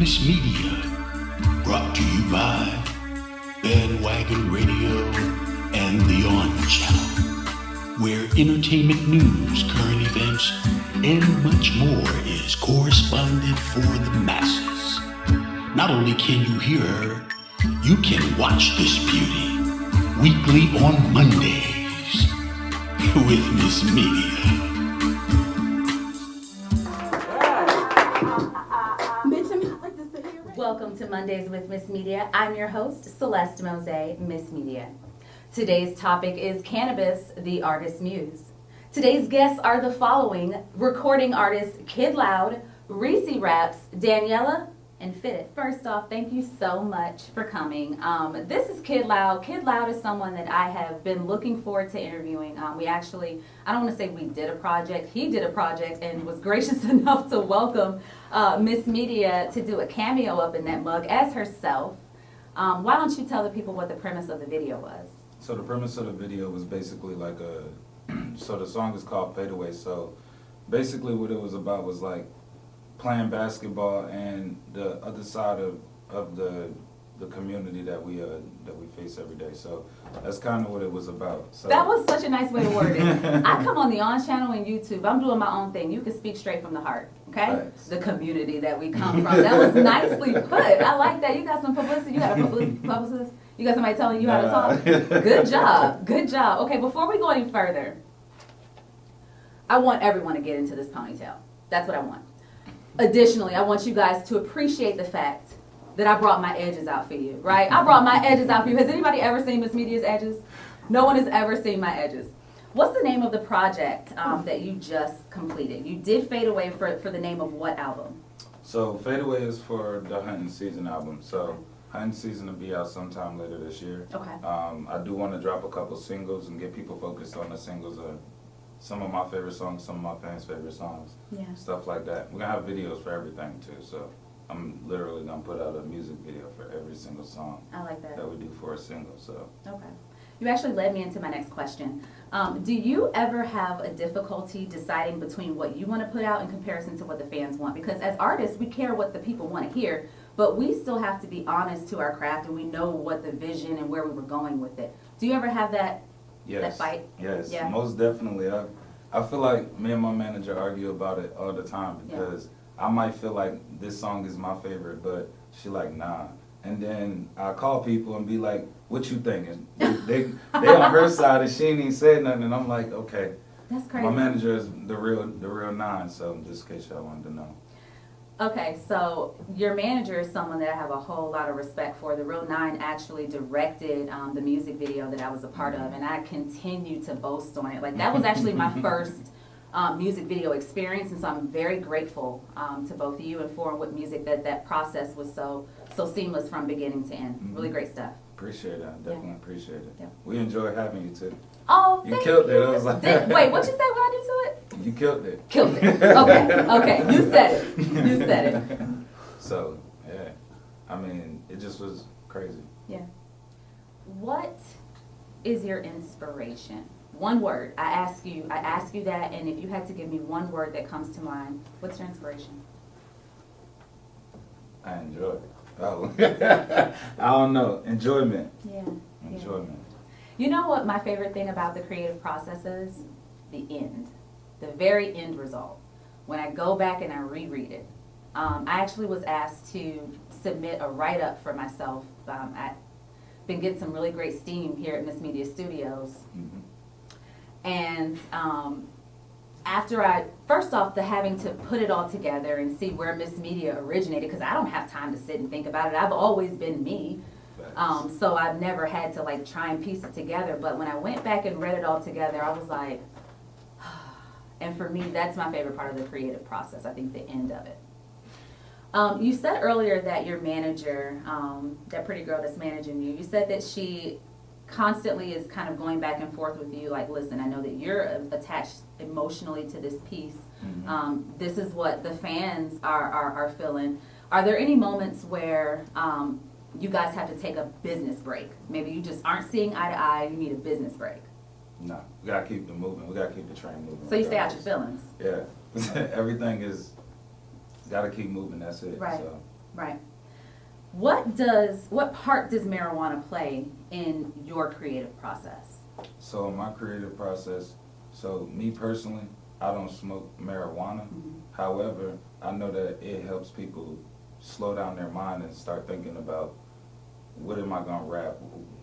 MsMedia, brought to you by Bandwagon Radio and The On Channel, where entertainment news, current events, and much more is corresponded for the masses. Not only can you hear her, you can watch this beauty weekly on Mondays with MsMedia. Welcome to Mondays with MsMedia. I'm your host, Celeste Mose, MsMedia. Today's topic is Cannabis, the artist Muse. Today's guests are the following: recording artists Kid Loud, Reece Raps, Danyella, and Fitit. First off, thank you so much for coming. This is Kid Loud. Kid Loud is someone that I have been looking forward to interviewing. We actually, I don't want to say we did a project, he did a project and was gracious enough to welcome MsMedia to do a cameo up in that mug as herself. Why don't you tell the people what the premise of the video was? So the premise of the video was basically like so the song is called Fade Away. So basically what it was about was like playing basketball and the other side of the community that we face every day. So that's kind of what it was about. So that was such a nice way to word it. I come on the On Channel and YouTube. I'm doing my own thing. You can speak straight from the heart, okay? Thanks. The community that we come from. That was nicely put. I like that. You got some publicity. You got a publicist. You got somebody telling you how to talk. Good job. Good job. Okay, before we go any further, I want everyone to get into this ponytail. That's what I want. Additionally, I want you guys to appreciate the fact that I brought my edges out for you, right? I brought my edges out for you. Has anybody ever seen MsMedia's edges? No one has ever seen my edges. What's the name of the project that you just completed? You did Fade Away for the name of what album? So Fade Away is for the Hunting Season album. So Hunting Season will be out sometime later this year. Okay. I do want to drop a couple singles and get people focused on the singles of some of my favorite songs, some of my fans' favorite songs, stuff like that. We're going to have videos for everything too, so I'm literally going to put out a music video for every single song. I like that we do for a single. So okay. You actually led me into my next question. Do you ever have a difficulty deciding between what you want to put out in comparison to what the fans want? Because as artists, we care what the people want to hear, but we still have to be honest to our craft and we know what the vision and where we were going with it. Do you ever have that fight? Yes, yeah. Most definitely. I feel like me and my manager argue about it all the time because I might feel like this song is my favorite, but she like, nah. And then I call people and be like, what you thinking? They on her side and she ain't even said nothing, and I'm like, okay. That's crazy. My manager is the real nine, so just in case y'all wanted to know. Okay, so your manager is someone that I have a whole lot of respect for. The Real Nine actually directed the music video that I was a part of, and I continue to boast on it. Like, that was actually my first music video experience, and so I'm very grateful to both of you and for What Music that process was so seamless from beginning to end. Mm-hmm. Really great stuff. Appreciate it. Definitely appreciate it. Yeah. We enjoy having you too. Oh, you killed it. I was like, wait, what'd you say? What I did to it? You killed it. Killed it. Okay. You said it. You said it. So, yeah. I mean, it just was crazy. Yeah. What is your inspiration? One word. I ask you that, and if you had to give me one word that comes to mind, what's your inspiration? I enjoy it. Oh, I don't know. Enjoyment. Yeah. Enjoyment. You know what my favorite thing about the creative process is? The end. The very end result. When I go back and I reread it. I actually was asked to submit a write-up for myself. I've been getting some really great steam here at MsMedia Studios. Mm-hmm. And after first off, the having to put it all together and see where MsMedia originated, because I don't have time to sit and think about it. I've always been me. So I've never had to like try and piece it together. But when I went back and read it all together, I was like, and for me, that's my favorite part of the creative process. I think the end of it. You said earlier that your manager, that pretty girl that's managing you, you said that she constantly is kind of going back and forth with you, like, listen, I know that you're attached emotionally to this piece. Mm-hmm. This is what the fans are feeling. Are there any moments where you guys have to take a business break? Maybe you just aren't seeing eye to eye, you need a business break. No, we gotta keep the movement. We gotta keep the train moving. So you stay out your feelings. Yeah, everything is gotta keep moving. That's it. Right. So Right. What part does marijuana play in your creative process? So in my creative process, so me personally, I don't smoke marijuana. Mm-hmm. However, I know that it helps people slow down their mind and start thinking about what am I gonna rap?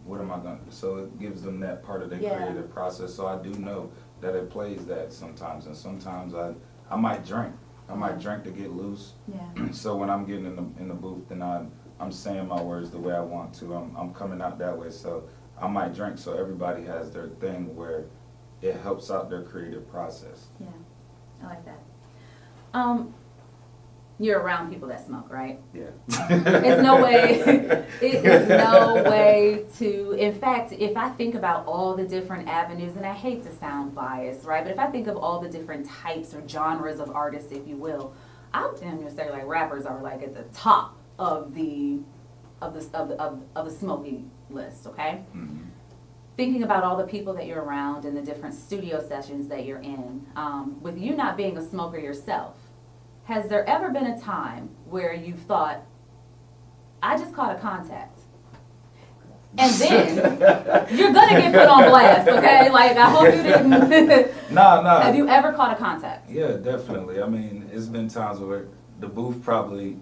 What am I gonna? So it gives them that part of their creative process. So I do know that it plays that sometimes, and sometimes I might drink. I might drink to get loose. Yeah. So when I'm getting in the booth, then I'm saying my words the way I want to. I'm coming out that way. So I might drink. So everybody has their thing where it helps out their creative process. Yeah, I like that. You're around people that smoke, right? Yeah. It's no way. It is no way to. In fact, if I think about all the different avenues, and I hate to sound biased, right? But if I think of all the different types or genres of artists, if you will, I'm gonna say like rappers are like at the top of the smoky list. Okay. Mm-hmm. Thinking about all the people that you're around and the different studio sessions that you're in, with you not being a smoker yourself, has there ever been a time where you've thought, I just caught a contact? And then you're gonna get put on blast, okay? Like, I hope you didn't. Nah. Have you ever caught a contact? Yeah, definitely. I mean, it's been times where the booth probably,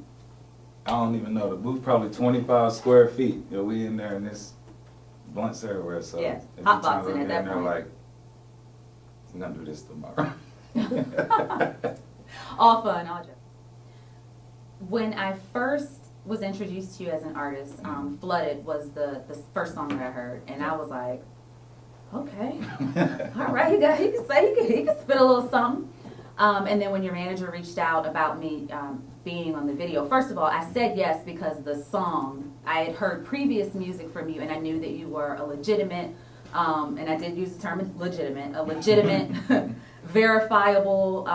I don't even know, the booth probably 25 square feet. You know, we in there and it's blunts everywhere. So Yeah, it'd be hot times boxing where at we're in that there point. like, we're gonna do this tomorrow. All fun, all joke. When I first was introduced to you as an artist, Flooded was the first song that I heard, and I was like, okay, all right, he can spit a little something. And then when your manager reached out about me being on the video, first of all, I said yes because the song, I had heard previous music from you, and I knew that you were a legitimate, and I did use the term legitimate, a legitimate, verifiable,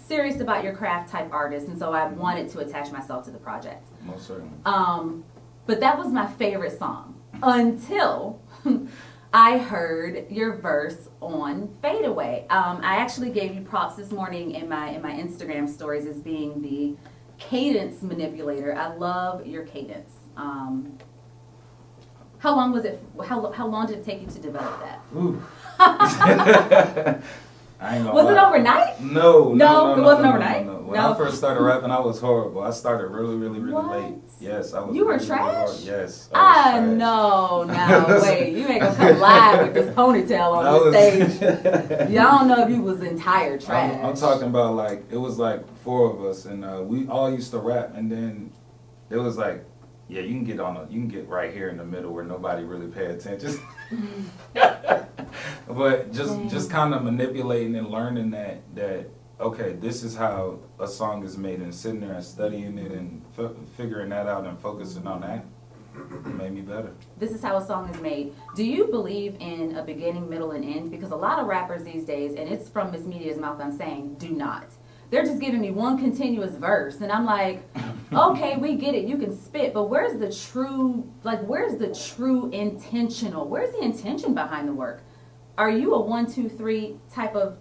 serious about your craft type artist, and so I wanted to attach myself to the project. Most certainly. But that was my favorite song until I heard your verse on Fade Away. I actually gave you props this morning in my Instagram stories as being the cadence manipulator. I love your cadence. How long was it? How long did it take you to develop that? Ooh. I ain't gonna Was it lie. overnight? No, it wasn't overnight? no. When I first started rapping, I was horrible. I started really What? late. Yes, I was. You were really trash? horrible. Yes. I was trash. know. Now wait, you ain't gonna come live with this ponytail on this stage. Y'all don't know if you was entire trash. I'm talking about like it was like 4 of us, and we all used to rap, and then it was like, yeah, you can get right here in the middle where nobody really pay attention. But just kind of manipulating and learning that okay, this is how a song is made, and sitting there and studying it and figuring that out and focusing on that made me better. This is how a song is made. Do you believe in a beginning, middle, and end? Because a lot of rappers these days, and it's from MsMedia's mouth I'm saying, do not. They're just giving me one continuous verse, and I'm like, okay, we get it, you can spit, but where's the true intentional, where's the intention behind the work? Are you a 1, 2, 3 type of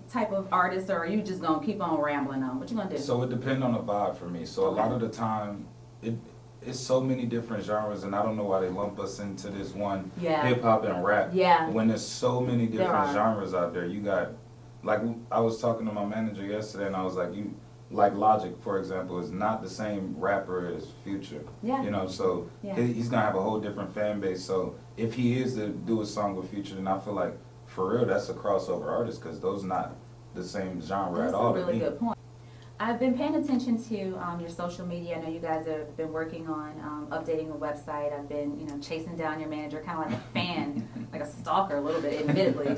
artist, or are you just gonna keep on rambling on? What you gonna do? So it depends on the vibe for me. So a lot of the time, it's so many different genres, and I don't know why they lump us into this one hip hop and rap. Yeah. When there's so many different genres out there, you got, like I was talking to my manager yesterday, and I was like, like Logic, for example, is not the same rapper as Future. Yeah. You know, so he's gonna have a whole different fan base. So if he is to do a song with Future, then I feel like for real that's a crossover artist, because those not the same genre at all. That's a really good point. I've been paying attention to your social media. I know you guys have been working on updating the website. I've been, chasing down your manager, kind of like a fan, like a stalker a little bit, admittedly.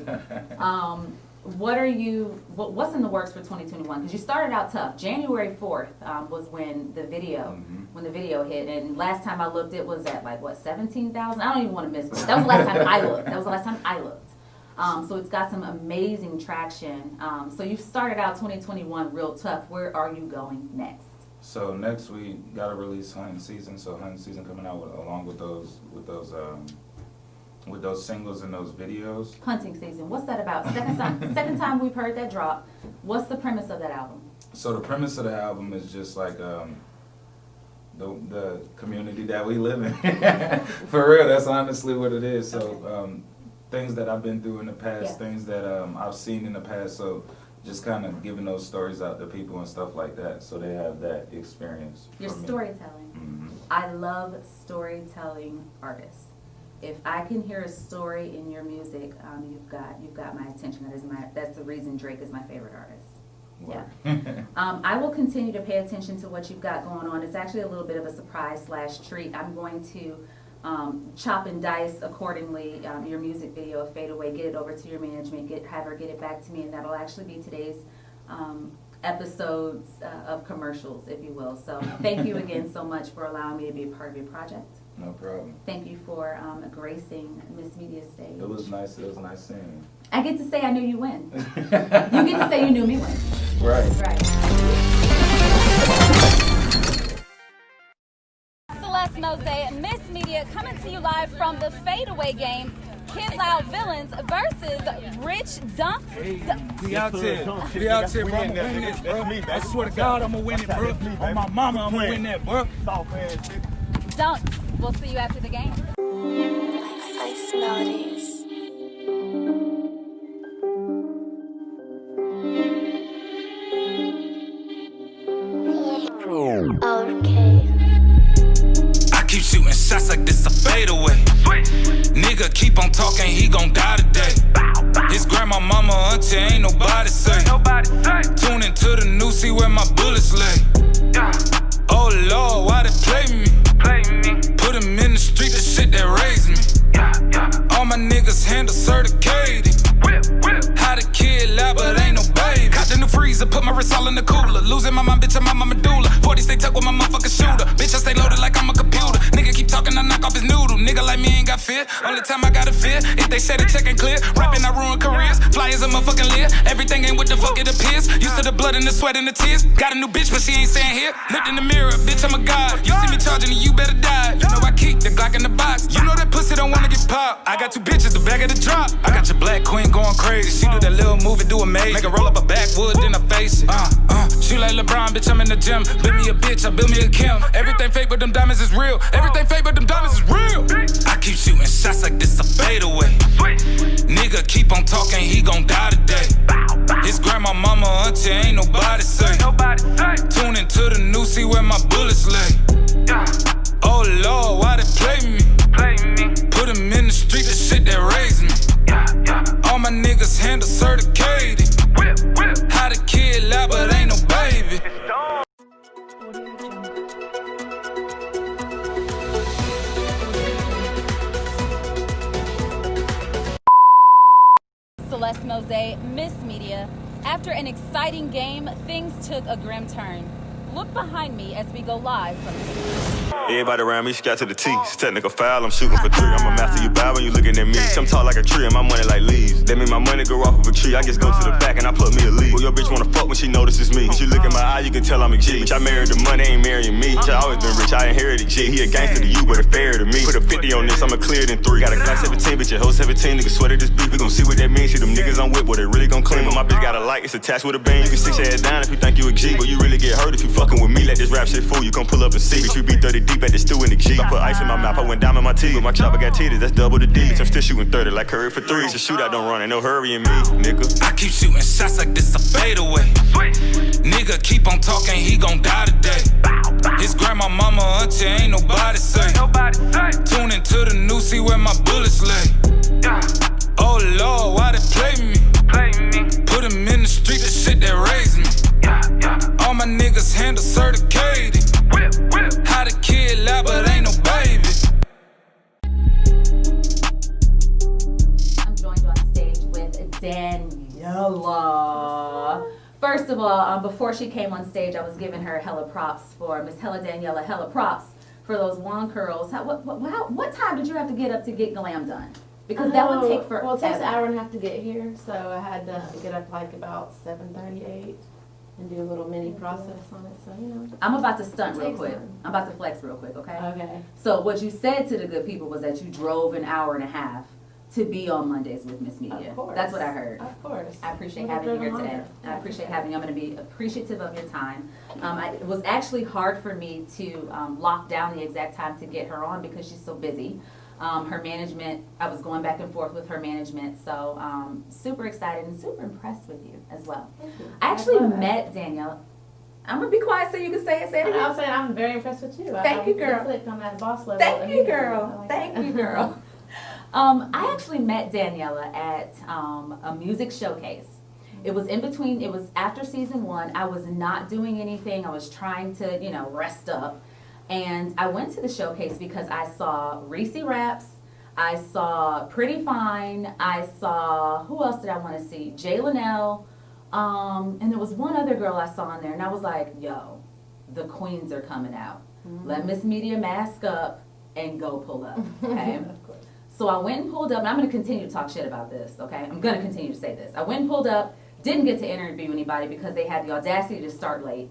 What's in the works for 2021? Because you started out tough. January 4th was when the video hit, and last time I looked, it was at like what, 17,000? I don't even want to miss it. That was the last time I looked. So it's got some amazing traction. So you've started out 2021 real tough. Where are you going next? So next we gotta release Hunting Season. So Hunting Season coming out along with those singles and those videos. Hunting Season. What's that about? Second time we've heard that drop. What's the premise of that album? So the premise of the album is just like the community that we live in. For real, that's honestly what it is. So things that I've been through in the past, things that I've seen in the past, so just kind of giving those stories out to people and stuff like that, so they have that experience. Your storytelling. Mm-hmm. I love storytelling artists. If I can hear a story in your music, you've got my attention. That's the reason Drake is my favorite artist. Wow. Yeah. I will continue to pay attention to what you've got going on. It's actually a little bit of a surprise / treat. I'm going to chop and dice accordingly your music video of Fade Away, get it over to your management, have her get it back to me, and that'll actually be today's episodes of commercials, if you will. So thank you again so much for allowing me to be a part of your project. No problem. Thank you for gracing MsMedia stage. It was nice seeing you. I get to say I knew you win. You get to say you knew me win. Right. Celeste Mose, MsMedia, coming to you live from the Fade Away game. Kid Loud Villains versus Rich Dunk. We out here, bro. I'm gonna win this, bro. I swear to God, I'm gonna win it, bro. On my mama, I'm gonna win that, bro. Dunk. We'll see you after the game. Ice melodies. Okay. I keep shooting shots like this a fadeaway. Nigga keep on talking, he gon' die today. His grandma, mama, auntie, ain't nobody say. Tune into the news, see where my bullets lay. Oh Lord, why they play me? Put him in the street, the shit that raised me. All my niggas handle certificated. How the kid lie, but ain't no baby. Caught the new freezer, put my wrist all in the cooler. Losing my mind, bitch, I'm on my medulla. 40 stay tucked with my motherfucking shooter. Bitch, I stay loaded like I'm a computer. Nigga keep talking, I knock off his noodle. Nigga like me ain't got fear. Only time I got a fear, if they say the check ain't clear. Rapping, I ruin careers. Flyers a motherfucking leer. Everything ain't what the fuck it appears. Used to the blood and the sweat and the tears. Got a new bitch, but she ain't saying here. Looked in the mirror, bitch, I'm a god. You see me charging and you better die. You know I keep the Glock in the box. You know that pussy don't wanna get popped. I got 2 bitches, the back of the drop. I got your black queen going crazy. She do that little movie, do amazing. Make her roll up a backwood, then I face it. She like LeBron, bitch, I'm in the gym. Build me a bitch, I build me a Kim. Everything fake, but them diamonds is real. Everything fake, but them diamonds is real. I keep shooting shots like this a fadeaway. Nigga keep on talking, he gon' die today. His grandma, mama, auntie, ain't nobody say. Tune into the news, see where my bullets lay. Oh Lord, why they play me? Put him in the street, the shit that raised me. All my niggas handle certificated. How the kid lie, but ain't no baby. Celeste Mose, MsMedia. After an exciting game, things took a grim turn. Look behind me as we go live from the studio. Everybody around me, got to the T. It's technical foul, I'm shooting for 3. I'm a master, you bow when you looking at me. I'm tall like a tree and my money like leaves. That mean my money go off of a tree. I just go to the back and I put me a lead. Well, your bitch wanna fuck when she notices me. When she look in my eye, you can tell I'm a G. Bitch, I married the money, ain't marrying me. Bitch, I always been rich, I inherited G. He a gangster to you, but a fair to me. Put a 50 on this, I'ma clear it in 3. Got a glass 17, bitch, your hoe 17. Niggas sweater this beef, we gon' see what that means. See them niggas I'm with, boy, they really gon' clean. But my bitch got a light, it's attached with a beam. You can sit your head down if you think you a G, but you really get hurt if you fucking with me. Let this rap shit fool, you gon' pull up and see. Bitch, we be 30 deep at the stew in the G. I put ice in my mouth, I went down in my teeth. With my chopper got titties, that's double the D. Bitch, I'm still shooting 30 like Curry for 3s. The shootout don't run, ain't no hurry in me, nigga. I keep shooting shots like this a fadeaway. Nigga keep on talking, he gon' die today. His grandma, mama, auntie, ain't nobody say. Tune into the news, see where my bullets lay. Oh Lord, why they play me? Put him in the street, the shit that raised me. All my niggas handle certificated. How the kid lie, but ain't no baby. I'm joined on stage with Danyella. First of all, before she came on stage, I was giving her hella props for Miss Hella Danyella, hella props for those wand curls. What time did you have to get up to get glam done? Because that would take forever. Well, it takes an hour and a half to get here, so I had to get up like about 7:38 and do a little mini process on it. So I'm about to stunt real takes quick. time. I'm about to flex real quick, okay? Okay. So what you said to the good people was that you drove an hour and a half to be on Mondays with MsMedia. Of course. That's what I heard. Of course. I appreciate Would having have you here driven today. longer. I appreciate having you. I'm going to be appreciative of your time. It was actually hard for me to lock down the exact time to get her on because she's so busy. Her management, I was going back and forth with her management, so super excited and super impressed with you as well. Thank you. I actually love that. met Danyella. I'm going to be quiet so you can say it. Say it I again. was saying I'm very impressed with you. Thank you, girl. I clicked on that boss level. Thank you, immediately. girl. I like Thank that. you, girl. I actually met Danyella at a music showcase. It was in between, it was after season 1. I was not doing anything. I was trying to, rest up. And I went to the showcase because I saw Reece Raps, I saw Pretty Fine, I saw, who else did I want to see? J-Linnell, and there was one other girl I saw in there, and I was like, yo, the queens are coming out. Let MsMedia mask up and go pull up, okay? Of course. So I went and pulled up, and I'm going to continue to talk shit about this, okay? I'm going to continue to say this. I went and pulled up, didn't get to interview anybody because they had the audacity to start late.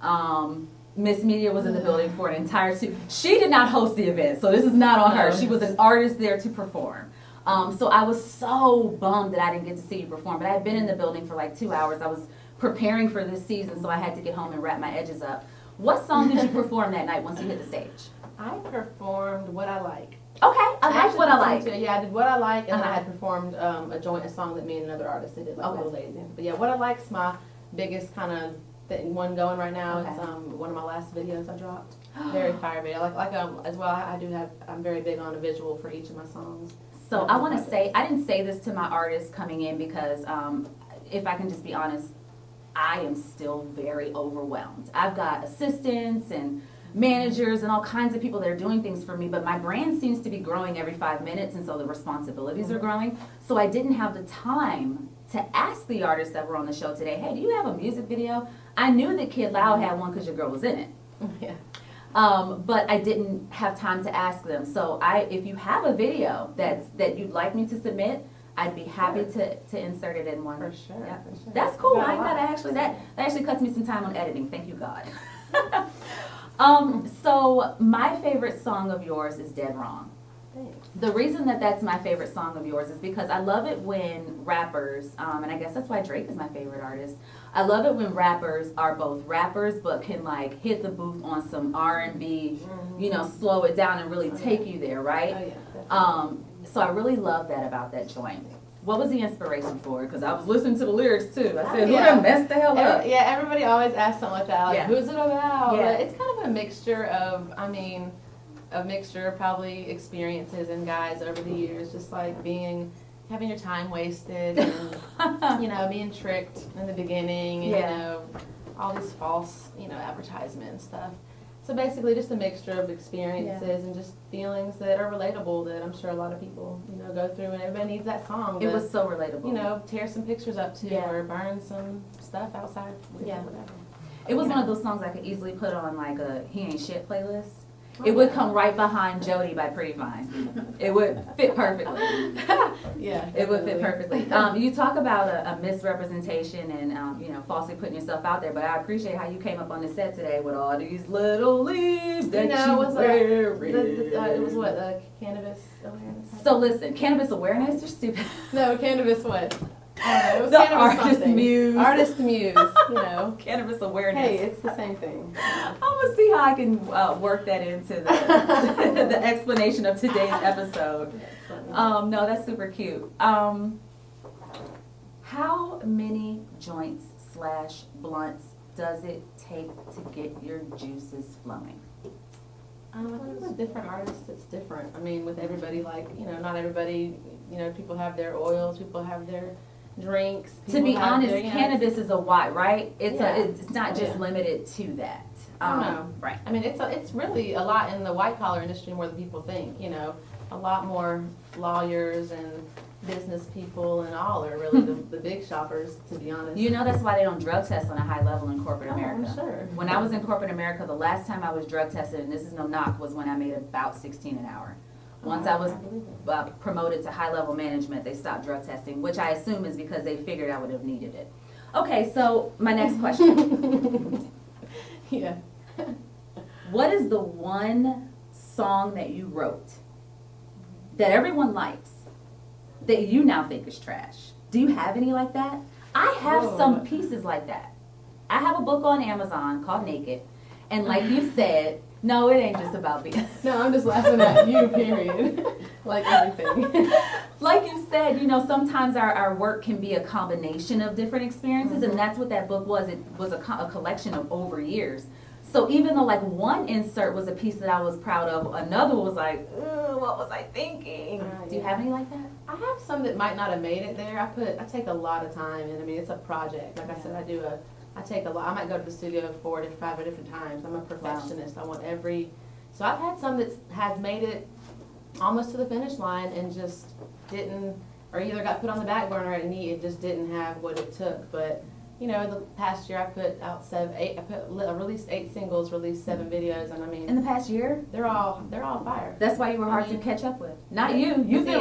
MsMedia was in the building for an entire She did not host the event, so this is not on her. She was an artist there to perform. So I was so bummed that I didn't get to see you perform, but I had been in the building for like 2 hours. I was preparing for this season, so I had to get home and wrap my edges up. What song did you perform that night once you hit the stage? I performed What I Like. Okay, I like What I Like. Yeah, I did What I Like, and then I Uh-huh. had performed a song that me and another artist did, like Okay. Little Ladies. But yeah, What I Like's my biggest kind of one going right now. Okay. It's one of my last videos I dropped. Very fire video. As well, I'm very big on a visual for each of my songs. So I want to say, I didn't say this to my artists coming in because if I can just be honest, I am still very overwhelmed. I've got assistants and managers and all kinds of people that are doing things for me, but my brand seems to be growing every 5 minutes, and so the responsibilities are growing. So I didn't have the time to ask the artists that were on the show today, hey, do you have a music video? I knew that Kid Loud had one because your girl was in it. Yeah. But I didn't have time to ask them. So if you have a video that you'd like me to submit, I'd be happy to insert it in one. For sure. Yeah. For sure. That's cool. Got a I lot. gotta that actually cuts me some time on editing. Thank you, God. So my favorite song of yours is Dead Wrong. Thanks. The reason that that's my favorite song of yours is because I love it when rappers, and I guess that's why Drake is my favorite artist. I love it when rappers are both rappers but can like hit the booth on some R&B, slow it down and really take you there, right? Oh yeah. Definitely. So I really love that about that joint. What was the inspiration for it? Because I was listening to the lyrics too. I said, who Yeah. done messed the hell up? Everybody always asks something like that. Like, Yeah. who's it about? Yeah. But it's kind of a mixture of, probably experiences and guys over the years, just like having your time wasted and, being tricked in the beginning and, Yeah. all these false, advertisement and stuff. So basically just a mixture of experiences and just feelings that are relatable that I'm sure a lot of people, go through, and everybody needs that song. It to, was so relatable. tear some pictures up to Yeah. or burn some stuff outside with Yeah. or whatever. It was one of those songs I could easily put on like a He Ain't Shit playlist. It would come right behind Jody by Pretty Fine. It would fit perfectly. Yeah. It would fit definitely. perfectly. You talk about a misrepresentation and falsely putting yourself out there, but I appreciate how you came up on the set today with all these little leaves that it was it was what, the cannabis awareness? So listen, cannabis awareness, you're stupid. No, cannabis what? It was The cannabis Artist something. Muse. Artist Muse, Cannabis awareness. Hey, it's the same thing. I'm gonna see how I can work that into the, the explanation of today's episode. No, that's super cute. How many joints / blunts does it take to get your juices flowing? I think with different artists, it's different. I mean, with everybody, not everybody, people have their oils, people have their drinks. To be people have honest, their, cannabis is a wide, right? It's Yeah. it's not just Yeah. limited to that. No. Right. I mean, it's really a lot in the white collar industry more than people think. A lot more lawyers and business people and all are really the big shoppers, to be honest. That's why they don't drug test on a high level in corporate America. I'm sure. When I was in corporate America, the last time I was drug tested, and this is no knock, was when I made about 16 an hour. Once I was promoted to high level management, they stopped drug testing, which I assume is because they figured I would have needed it. Okay, so my next question. Yeah. What is the one song that you wrote that everyone likes, that you now think is trash? Do you have any like that? I have Whoa. some pieces like that. I have a book on Amazon called Naked. And like you said, no, it ain't just about being. No, I'm just laughing at you, period. Like everything. Like you said, you know, sometimes our work can be a combination of different experiences, and that's what that book was. It was a collection of over years. So even though like one insert was a piece that I was proud of, another was like, ugh, what was I thinking? Do you have any like that? I have some that might not have made it there. I take a lot of time, and I mean, it's a project. Like I said, I take a lot. I might go to the studio 4 to 5 different times. I'm a perfectionist. I want so I've had some that has made it almost to the finish line and just didn't, or either got put on the back burner at need, it just didn't have what it took. But you know, the past year I put out I released 8 singles, released 7 videos, and I mean, In the past year? they're all fire. That's why you were hard to catch up with. Not you. You've been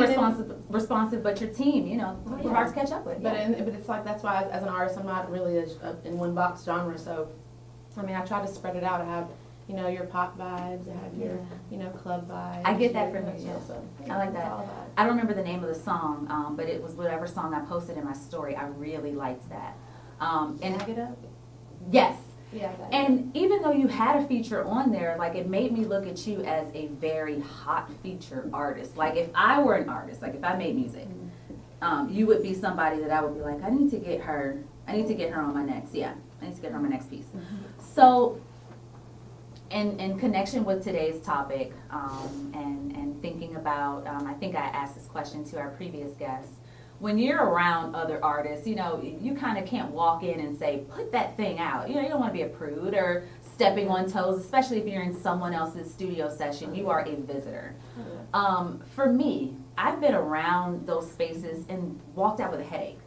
responsive, but your team, you know, were hard to catch up with. But it's like, that's why as an artist, I'm not really in one box genre. So, I mean, I try to spread it out. I have, you know, your pop vibes. I have your, you know, club vibes. I get that from you. Yeah, so, I like that. I don't remember the name of the song, but it was whatever song I posted in my story. I really liked that. And Bag It Up? Yes. Yeah. And even though you had a feature on there, like it made me look at you as a very hot feature artist. Like if I were an artist, like if I made music, you would be somebody that I would be like, I need to get her on my next, I need to get her on my next piece. So, in connection with today's topic, and thinking about, I think I asked this question to our previous guests. When you're around other artists, you know, you kind of can't walk in and say, put that thing out. You know, you don't want to be a prude or stepping on toes, especially if you're in someone else's studio session. You are a visitor. For me, I've been around those spaces and walked out with a headache.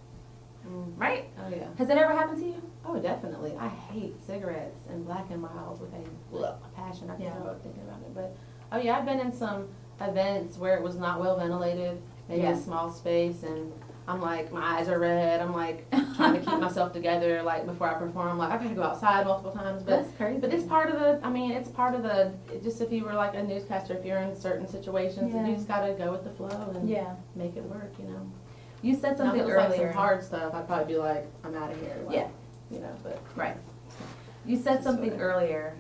Right? Oh, yeah. Has that ever happened to you? Oh, definitely. I hate cigarettes and Black and Milds with a passion. I can't throw up thinking about it. But, oh, yeah, I've been in some events where it was not well ventilated. Maybe a small space, and I'm like, my eyes are red. I'm like trying to keep myself together. Like before I perform, I'm like, I gotta go outside multiple times. But that's crazy. But it's part of the. I mean, it's part of the. Just if you were like a newscaster, if you're in certain situations, you just gotta go with the flow and make it work. You know. You said something earlier. earlier. Like some hard stuff, I'd probably be like, I'm out of here. Like, You know, but right. You said something earlier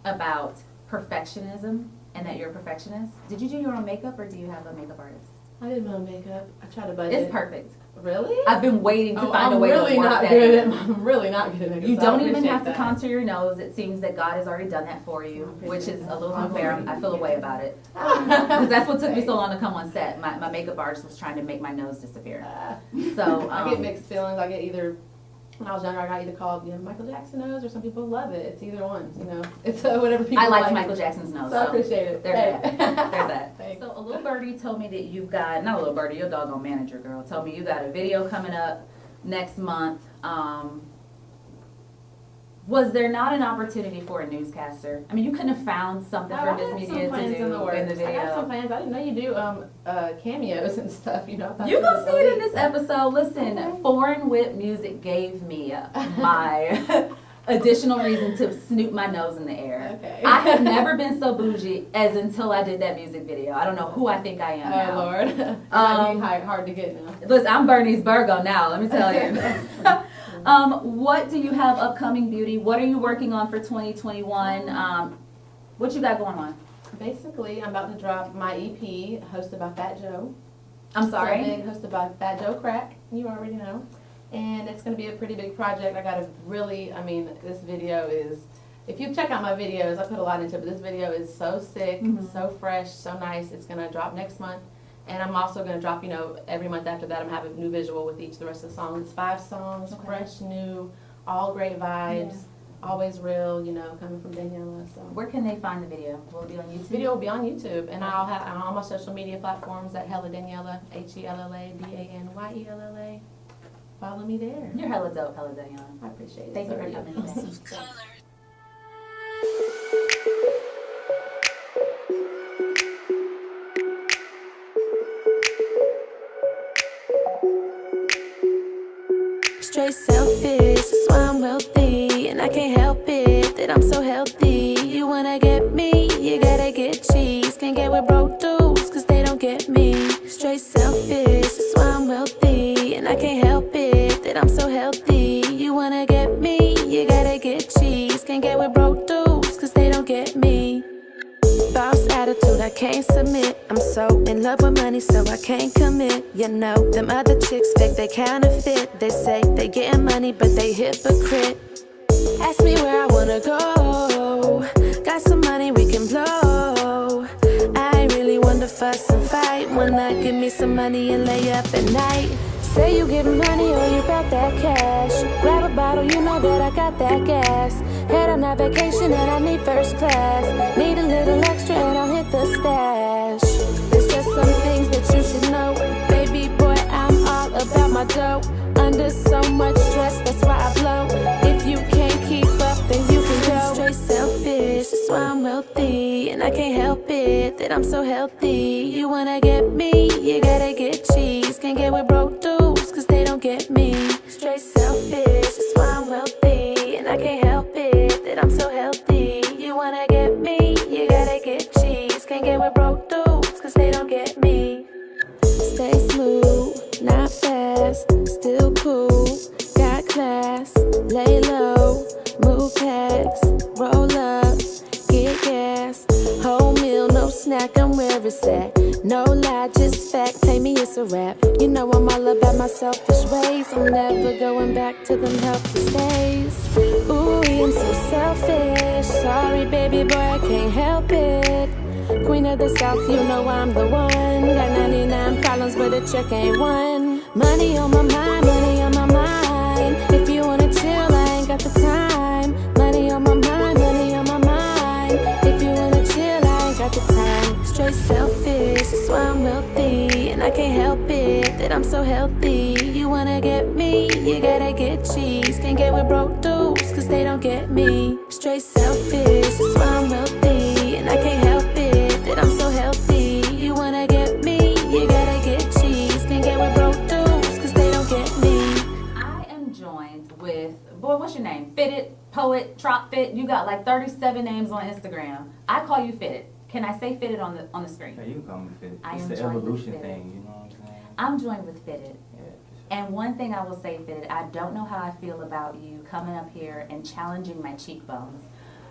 about perfectionism. And that you're a perfectionist. Did you do your own makeup or do you have a makeup artist? I did my own makeup. I try to budget. It's perfect. Really? I've been waiting to find a way really to work not that. I'm really not good at makeup. You so don't even have to contour your nose. It seems that God has already done that for you, which is a little unfair. I feel a way about it. Because that's what took me so long to come on set. My makeup artist was trying to make my nose disappear. So I get mixed feelings. I get either, when I was younger, I got either called, you know, Michael Jackson nose, or some people love it. It's either one, you know. It's whatever people I liked like. Michael Jackson's nose. So I appreciate it. There's that. There's that. Thanks. So a little birdie told me that you've got, not a little birdie, your doggone manager girl, told me you got a video coming up next month. Was there not an opportunity for a newscaster? I mean, you couldn't have found something for MsMedia to do in the video. I got some plans. I didn't know you do cameos and stuff. You know, you gonna see it in this episode. Listen, Foreign Whip Music gave me my additional reason to snoop my nose in the air. Okay. I have never been so bougie as until I did that music video. I don't know who I think I am now. Oh Lord, hard to get now. Listen, I'm Bernice Burgo now. Let me tell you. What do you have upcoming, Beauty? What are you working on for 2021? What you got going on? Basically, I'm about to drop my EP, hosted by Fat Joe. I'm sorry? Hosted by Fat Joe Crack. You already know. And it's going to be a pretty big project. I got to really, I mean, this video is, if you check out my videos, I put a lot into it, but this video is so sick, so fresh, so nice. It's going to drop next month. And I'm also going to drop, you know, every month after that, I'm having a new visual with the rest of the songs. It's 5 songs, fresh, new, all great vibes, always real, you know, coming from Danyella. So where can they find the video? Will it be on YouTube? The video will be on YouTube, and I'll have on all my social media platforms at Hella Danyella, HellaDanyella. Follow me there. You're hella dope, Hella Danyella. I appreciate it. Thank you for coming today. Straight selfish, that's why I'm wealthy. And I can't help it that I'm so healthy. You wanna get me, you gotta get cheese. Can't get with broke dudes, cause they don't get me. Straight Straight selfish, that's why I'm wealthy. And I can't help it that I'm so healthy. You wanna get me, you gotta get cheese. Can't get with broke dudes, cause they don't get me. Boss attitude, I can't submit. I'm so in love with money, so I can't commit. You know, them other chicks fake, they counterfeit. They say they getting money, but they hypocrite. Ask me where I wanna go. Got some money we can blow. I ain't really one to fuss and fight. Wanna give me some money and lay up at night. Say you getting money or you got that cash. Grab a bottle, you know that I got that gas. Head on that vacation and I need first class. Need a little extra and I'll hit the stash. There's just some things that you should know. Baby boy, I'm all about my dough. Under so much stress, that's why I blow. If you can't keep up, then you can go. Straight selfish, that's why I'm wealthy. And I can't help it that I'm so healthy. You wanna get me, you gotta get cheese. Can't get with broke dudes, cause they don't get me. Straight selfish, that's why I'm wealthy. And I can't help it that I'm so healthy. You wanna get me, you gotta get cheese. Can't get with broke dudes, cause they don't get me. Stay smooth, not fast, still cool, got class, lay low, move packs, roll up, get gas, whole meal, no snack, I'm where it's at, no lie, just fact, tell me it's a rap, you know I'm all about my selfish ways, I'm never going back to them helpless days, ooh, I'm so selfish, sorry baby boy, I can't help it. Queen of the South, you know I'm the one. Got 99 problems, but a check ain't one. Money on my mind, money on my mind. If you wanna chill, I ain't got the time. Money on my mind, money on my mind. If you wanna chill, I ain't got the time. Straight selfish, that's why I'm wealthy. And I can't help it that I'm so healthy. You wanna get me, you gotta get cheese. Can't get with broke dudes, cause they don't get me. Straight selfish, that's why I'm wealthy. And I can't help it that I'm so healthy. You wanna get me, you gotta get cheese. Can't get with broke dudes, cause they don't get me. I am joined with, boy, what's your name? Fitit, Poet, Tropfit. You got like 37 names on Instagram. I call you Fitit. Can I say Fitit on the screen? Yeah, you can call me Fitit. I It's am the joined with evolution Fitit. thing, you know what I'm saying? I'm joined with Fitit. Yeah, for sure. And one thing I will say, Fitit, I don't know how I feel about you coming up here and challenging my cheekbones.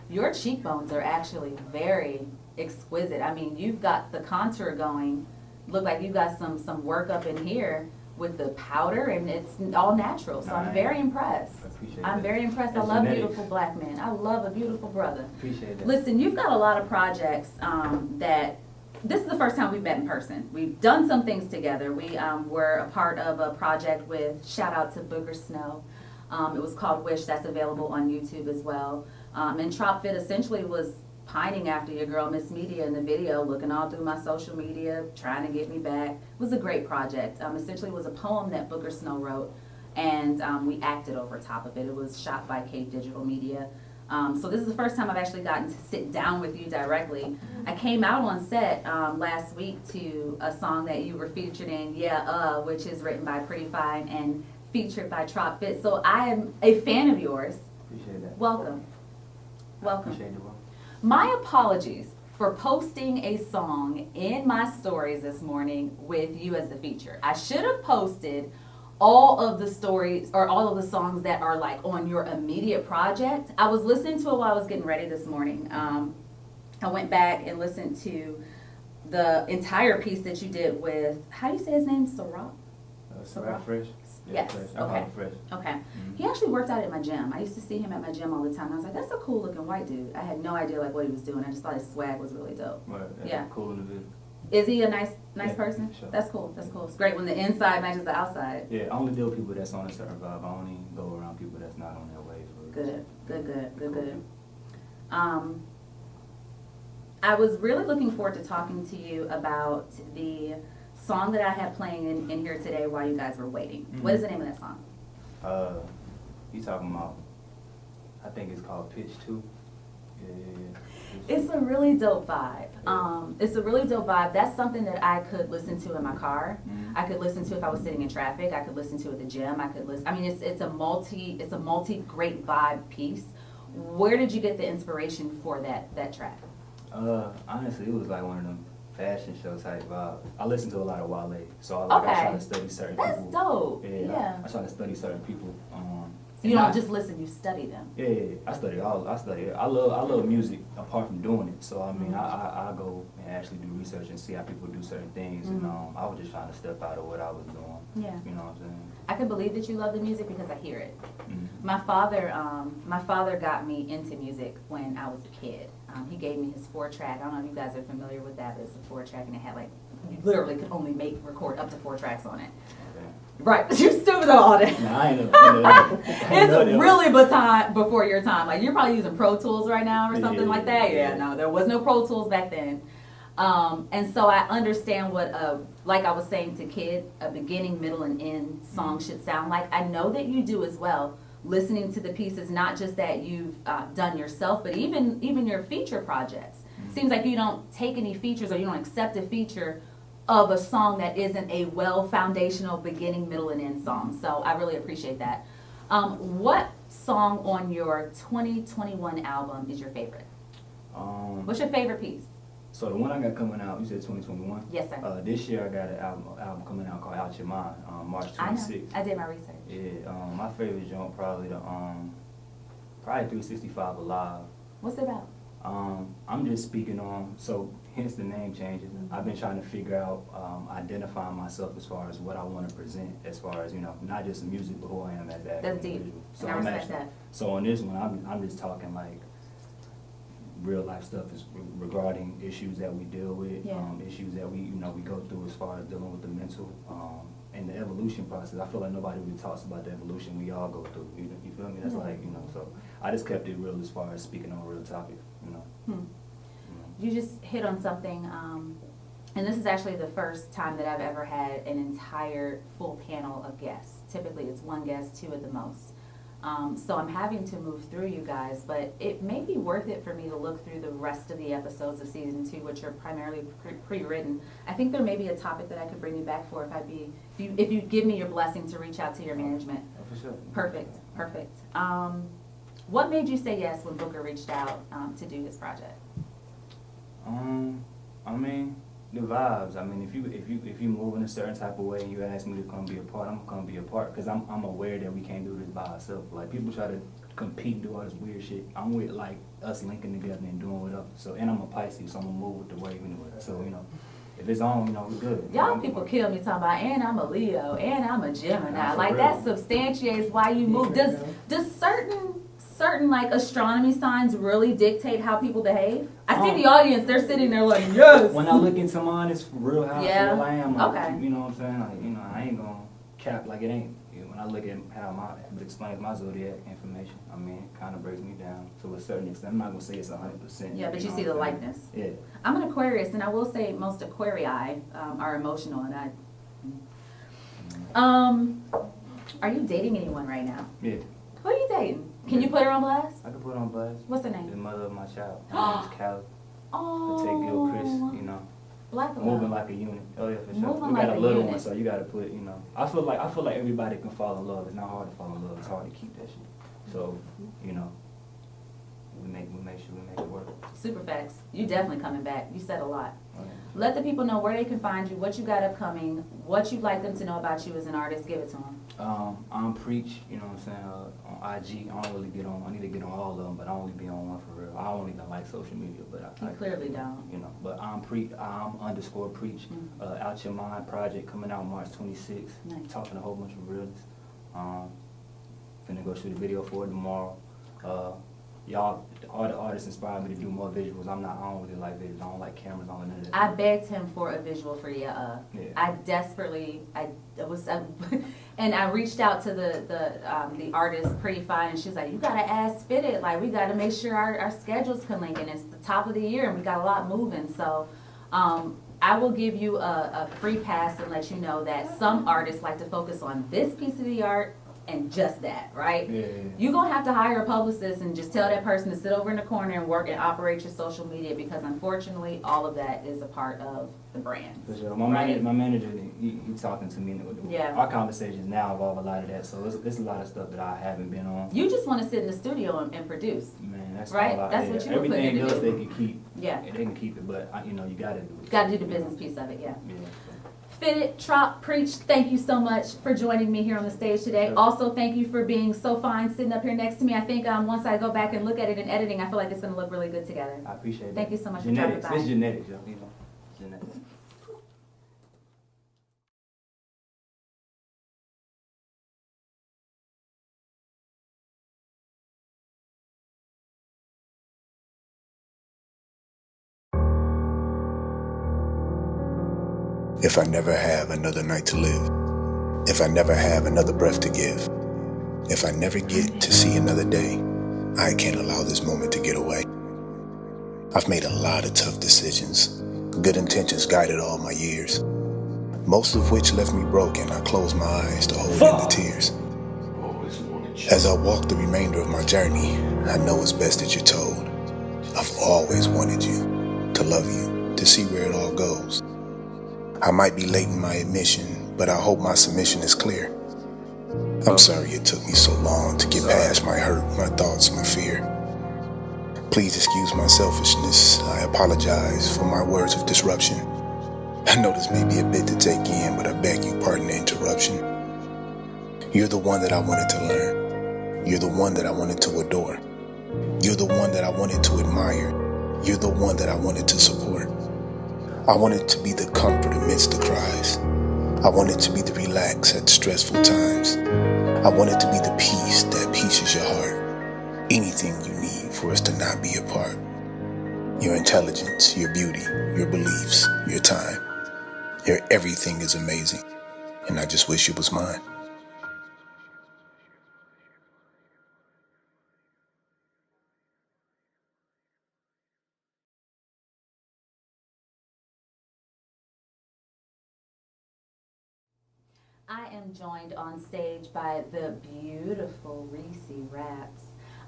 Your cheekbones are actually very exquisite. I mean, you've got the contour going. Look like you got some work up in here with the powder, and it's all natural. So I'm very impressed. I appreciate I'm that. very impressed. I That's love genetics. beautiful black men. I love a beautiful brother. Appreciate that. Listen, you've got a lot of projects that. This is the first time we've met in person. We've done some things together. We were a part of a project with, shout out to Booger Snow. It was called Wish. That's available on YouTube as well. And Tropfit essentially was pining after your girl MsMedia in the video, looking all through my social media, trying to get me back. It was a great project. Essentially, it was a poem that Booger Snow wrote, and we acted over top of it. It was shot by Cave Digital Media. So this is the first time I've actually gotten to sit down with you directly. I came out on set last week to a song that you were featured in, which is written by Pretty Fine and featured by Tropfit. So I am a fan of yours. Appreciate that. Welcome. Welcome. Appreciate the work. My apologies for posting a song in my stories this morning with you as the feature. I should have posted all of the stories or all of the songs that are like on your immediate project. I was listening to it while I was getting ready this morning. I went back and listened to the entire piece that you did with, how do you say his name? Sarah? Sarah Fresh? Yes, Fresh. I call okay. him Fresh. Okay. Mhm. He actually worked out at my gym. I used to see him at my gym all the time. I was like, that's a cool looking white dude. I had no idea like what he was doing. I just thought his swag was really dope. Right, that's Yeah. cool in the video. Is he a nice Yeah, person? sure. That's cool. That's cool. It's great when the inside matches the outside. Yeah, I only deal with people that's on a certain vibe. I only go around people that's not on their wave. Good. I was really looking forward to talking to you about the song that I had playing in here today while you guys were waiting. Mm-hmm. What is the name of that song? You talking about, I think it's called Pitch 2. Yeah. It's a really dope vibe. It's a really dope vibe. That's something that I could listen to in my car. Mhm. I could listen to if I was sitting in traffic. I could listen to at the gym. I could listen. I mean, it's a multi great vibe piece. Where did you get the inspiration for that track? Honestly, it was like one of them fashion show type vibe. I listen to a lot of Wale, so I try to study certain That's people. dope. Yeah. I try to study certain people. So you don't just listen, you study them. Yeah, I study. I love music apart from doing it. So I mean, I go and actually do research and see how people do certain things. And I was just trying to step out of what I was doing. Yeah. You know what I'm saying? I can believe that you love the music because I hear it. Mm-hmm. My father got me into music when I was a kid. He gave me his 4-track. I don't know if you guys are familiar with that, but it's a 4-track and it had like, you literally could only record up to 4 tracks on it. Okay. Right, you stupid about it. Nah, I ain't know. It's really before your time. Like you're probably using Pro Tools right now or something like that. Yeah, no, there was no Pro Tools back then. And so I understand what, like I was saying to Kid, a beginning, middle, and end song should sound like. I know that you do as well, listening to the pieces, not just that you've done yourself, but even your feature projects. Seems like you don't take any features or you don't accept a feature of a song that isn't a well-foundational beginning, middle, and end song. So I really appreciate that. What song on your 2021 album is your favorite? What's your favorite piece? So the one I got coming out, you said 2021? Yes, sir. This year I got an album coming out called Out Your Mind, March 26th. I did my research. Yeah, my favorite joint probably probably 365 Alive. What's it about? I'm just speaking on, so hence the name changes. I've been trying to figure out, identifying myself as far as what I want to present, as far as, not just the music, but who I am as that That's deep. individual. So I respect that. So on this one, I'm just talking like real life stuff is regarding issues that we deal with, issues that we go through as far as dealing with the mental, and the evolution process. I feel like nobody really talks about the evolution we all go through. You feel me? That's like, so I just kept it real as far as speaking on real topics, You just hit on something, and this is actually the first time that I've ever had an entire full panel of guests. Typically it's one guest, 2 at the most. So I'm having to move through you guys, but it may be worth it for me to look through the rest of the episodes of season 2, which are primarily pre-written. I think there may be a topic that I could bring you back for if you give me your blessing to reach out to your management. Oh, for sure. Perfect. What made you say yes when Booker reached out to do his project? I mean, the vibes. I mean, if you move in a certain type of way and you ask me to come be a part, I'm gonna come be a part because I'm aware that we can't do this by ourselves. Like people try to compete and do all this weird shit. I'm with like us linking together and doing whatever. So and I'm a Pisces, so I'm gonna move with the wave anyway. So if it's on, we're good. Y'all people kill me talking about, and I'm a Leo, and I'm a Gemini. Nah, like real. that substantiates why you move. Does certain like astronomy signs really dictate how people behave? I see the audience, they're sitting there like, yes. When I look into mine, it's real how Yeah. I am. Like, Okay. You know what I'm saying? Like, I ain't gonna cap like it ain't. When I look at how it explains my zodiac information, I mean, it kind of breaks me down to a certain extent. I'm not gonna say it's 100%. Yeah, but you know see the what I'm saying? likeness. Yeah. I'm an Aquarius, and I will say most Aquarii are emotional, and are you dating anyone right now? Yeah. Who are you dating? Can you put her on blast? I can put on blast. What's her The name? mother of my child. Her name is Callie. Oh, Patek Gilchrist, Black love. moving like a unit. Oh yeah, for sure. Moving We got like a a little unit. one, so you gotta put, I feel like everybody can fall in love. It's not hard to fall in love. It's hard to keep that shit. So, we make sure we make it work. Super facts. You definitely coming back. You said a lot. Okay. Let the people know where they can find you, what you got upcoming, what you'd like them to know about you as an artist. Give it to them. I'm Preach, on IG. I don't really get on, I need to get on all of them, but I only be on one for real. I don't even like social media, but You clearly don't. But I'm _Preach. Mm-hmm. Out Your Mind project coming out March 26th. Nice. Talking a whole bunch of realness. Finna go shoot a video for it tomorrow. All the artists inspired me to do more visuals. I don't really like visuals. I don't like cameras. I don't like none of that. I begged him for a visual for ya. Yeah. And I reached out to the artist Pretty Fine, and she's like, you gotta ask Fitit. Like, we gotta make sure our schedules can link, and it's the top of the year, and we got a lot moving. So, I will give you a free pass and let you know that some artists like to focus on this piece of the art and just that, right? Yeah. You're gonna have to hire a publicist and just tell that person to sit over in the corner and work and operate your social media, because unfortunately all of that is a part of the brand. For sure. Right? My manager, he talking to me. Yeah. Our conversations now involve a lot of that, so it's a lot of stuff that I haven't been on. You just want to sit in the studio and produce. Man, That's Right? all That's what you were putting everything it to else do. they can keep. Yeah. They can keep it, but you know, you gotta do it. Got to do the business piece of it, yeah. Yeah. Fitit, Trop, Preach, thank you so much for joining me here on the stage today. Sure. Also, thank you for being so fine sitting up here next to me. I think once I go back and look at it in editing, I feel like it's going to look really good together. I appreciate that. Thank you so much Genetics. for dropping by. It's genetics, you know. Genetics. If I never have another night to live, if I never have another breath to give, if I never get to see another day, I can't allow this moment to get away. I've made a lot of tough decisions. Good intentions guided all my years, most of which left me broken. I closed my eyes to hold in the tears. As I walk the remainder of my journey, I know it's best that you're told. I've always wanted you, to love you, to see where it all goes. I might be late in my admission, but I hope my submission is clear. I'm sorry it took me so long to get past my hurt, my thoughts, my fear. Please excuse my selfishness. I apologize for my words of disruption. I know this may be a bit to take in, but I beg you pardon the interruption. You're the one that I wanted to learn. You're the one that I wanted to adore. You're the one that I wanted to admire. You're the one that I wanted to support. I wanted to be the comfort amidst the cries. I wanted to be the relax at stressful times. I wanted to be the peace that peaces your heart. Anything you need for us to not be apart. Your intelligence, your beauty, your beliefs, your time. Your everything is amazing, and I just wish it was mine. I am joined on stage by the beautiful Reece Raps.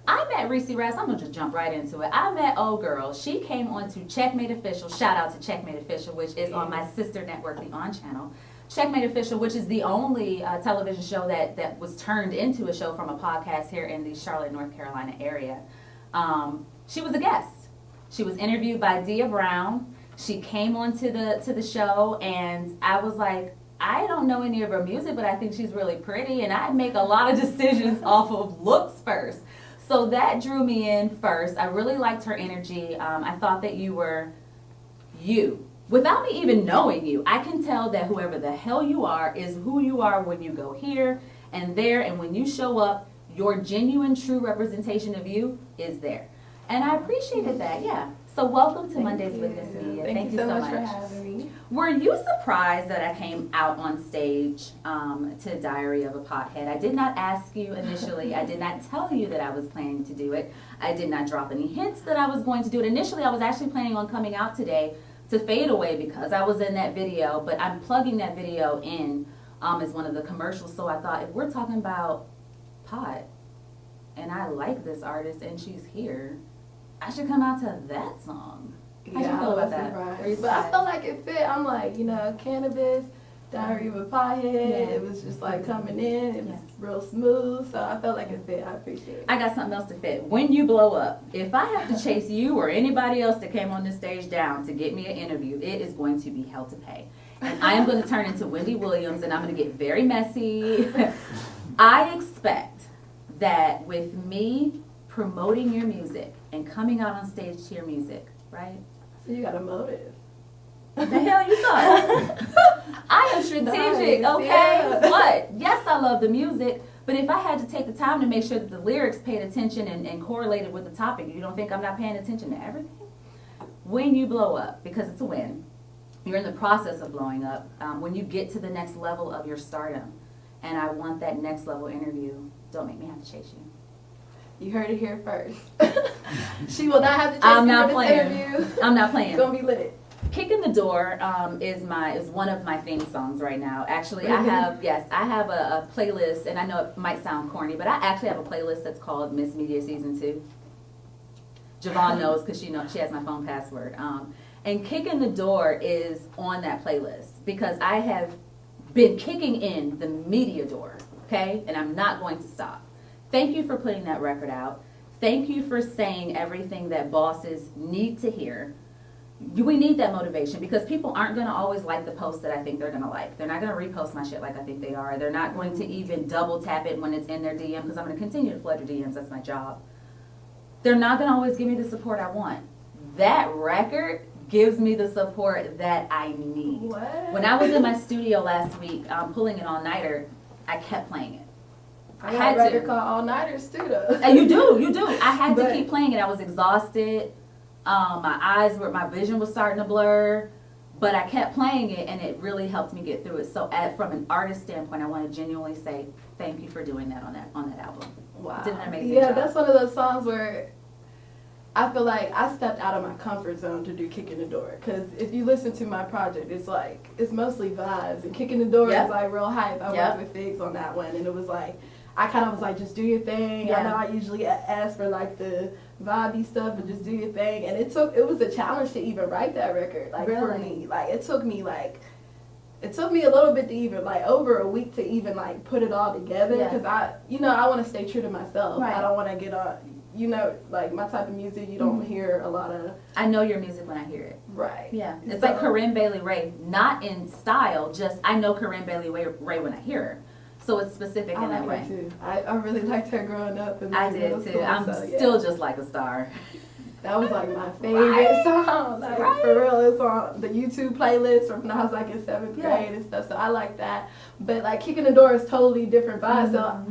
I met Reece Raps, I'm gonna just jump right into it. I met old girl. She came on to Checkmate Official, shout out to Checkmate Official, which is on my sister network, the On Channel. Checkmate Official, which is the only television show that was turned into a show from a podcast here in the Charlotte, North Carolina area. She was a guest. She was interviewed by Dia Brown. She came onto the show, and I was like, I don't know any of her music, but I think she's really pretty, and I make a lot of decisions off of looks first. So that drew me in first. I really liked her energy. I thought that you were you. Without me even knowing you, I can tell that whoever the hell you are is who you are when you go here and there, and when you show up, your genuine, true representation of you is there. And I appreciated that, yeah. So welcome to Mondays with MsMedia. Thank you so much for having me. Were you surprised that I came out on stage to Diary of a Pothead? I did not ask you initially. I did not tell you that I was planning to do it. I did not drop any hints that I was going to do it. Initially, I was actually planning on coming out today to Fade Away because I was in that video, but I'm plugging that video in as one of the commercials. So I thought, if we're talking about pot, and I like this artist and she's here, I should come out to that song. How'd you feel about that? But I felt like it fit. I'm like, Cannabis, Diary of a Pothead. Yeah. It was just like coming in. It was real smooth. So I felt like it fit. I appreciate it. I got something else to fit. When you blow up, if I have to chase you or anybody else that came on this stage down to get me an interview, it is going to be hell to pay. And I am going to turn into Wendy Williams, and I'm going to get very messy. I expect that with me promoting your music and coming out on stage to your music, right? So you got a motive. The hell you thought? I am strategic, Nice, okay? yeah. But yes, I love the music, but if I had to take the time to make sure that the lyrics paid attention and correlated with the topic, you don't think I'm not paying attention to everything? When you blow up, because it's a win, you're in the process of blowing up, when you get to the next level of your stardom, and I want that next level interview, don't make me have to chase you. You heard it here first. She will not have to chase I'm me not for playing. this interview. I'm not playing. It's gonna be lit. Kicking the Door is one of my theme songs right now. Actually, I have a playlist, and I know it might sound corny, but I actually have a playlist that's called MsMedia Season 2. Javon knows because she has my phone password. And Kicking the Door is on that playlist because I have been kicking in the media door, okay? And I'm not going to stop. Thank you for putting that record out. Thank you for saying everything that bosses need to hear. We need that motivation because people aren't going to always like the post that I think they're going to like. They're not going to repost my shit like I think they are. They're not going to even double tap it when it's in their DM because I'm going to continue to flood your DMs. That's my job. They're not going to always give me the support I want. That record gives me the support that I need. What? When I was in my studio last week, pulling an all-nighter, I kept playing it. I had a record called All Nighters too, though. And you do. I had to keep playing it. I was exhausted. My vision was starting to blur, but I kept playing it, and it really helped me get through it. So, from an artist standpoint, I want to genuinely say thank you for doing that on that album. Wow. Did an amazing job. job. That's one of those songs where I feel like I stepped out of my comfort zone to do Kick in the Door. Because if you listen to my project, it's mostly vibes, and Kick in the Door is like real hype. I worked with Figs on that one, and it was like, I kind of was like, just do your thing. Yeah. I know I usually ask for like the vibey stuff, but just do your thing. And it was a challenge to even write that record, like for me. Like it took me a little bit to even like over a week to even like put it all together because I want to stay true to myself. Right. I don't want to get on. Like my type of music, you don't hear a lot of. I know your music when I hear it. Right. Yeah. It's like Corinne Bailey Rae, not in style, just I know Corinne Bailey Rae when I hear her. So it's specific in that way. Her too. I really liked her growing up. I did too. I'm still just like a star. That was like my favorite song. Like for real, it's on the YouTube playlist from when I was like in 7th grade and stuff. So I like that. But like Kicking the Door is totally different vibe. So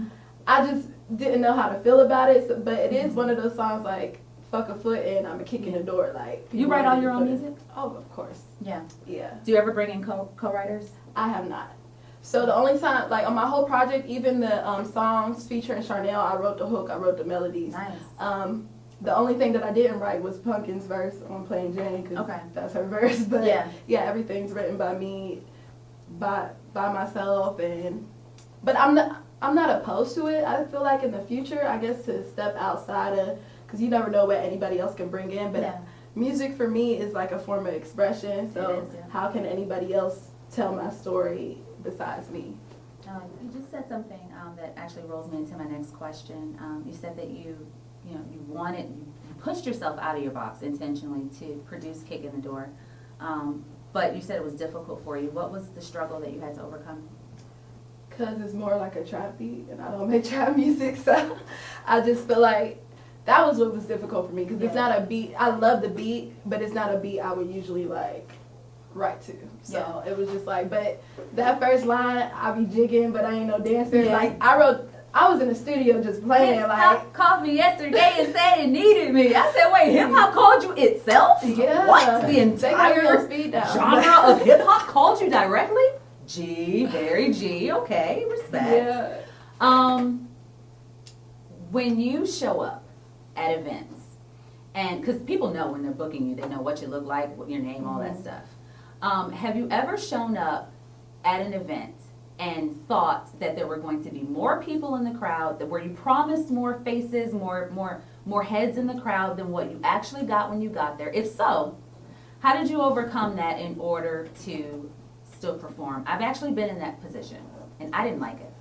I just didn't know how to feel about it. So, but it is one of those songs like fuck a foot and I'm a kick in the door. Like you write all your own music? Oh, of course. Yeah. Yeah. Do you ever bring in co-writers? I have not. So the only time, like on my whole project, even the songs featuring Charnel, I wrote the hook, I wrote the melodies. Nice. The only thing that I didn't write was Pumpkin's verse on Plain Jane, because that's her verse. But yeah, everything's written by me, by myself, but I'm not opposed to it. I feel like in the future, I guess to step outside of, because you never know what anybody else can bring in. But music for me is like a form of expression. So how can anybody else tell my story besides me? You just said something that actually rolls me into my next question. You said that you pushed yourself out of your box intentionally to produce Kick in the Door, but you said it was difficult for you. What was the struggle that you had to overcome? Because it's more like a trap beat, and I don't make trap music, so I just feel like that was what was difficult for me, because it's not a beat. I love the beat, but it's not a beat I would usually like write to. So it was just like, but that first line, I be jigging, but I ain't no dancer. Like I was in the studio just playing. Hip like Hop called me yesterday and said it needed me. I said, wait, hip hop called you itself? Yeah. What? The entire speed down. genre of hip hop called you directly? G, very G. Okay, respect. Yeah. When you show up at events, and because people know when they're booking you, they know what you look like, what your name, all that stuff. Have you ever shown up at an event and thought that there were going to be more people in the crowd, that were you promised more faces, more heads in the crowd than what you actually got when you got there? If so, how did you overcome that in order to still perform? I've actually been in that position, and I didn't like it.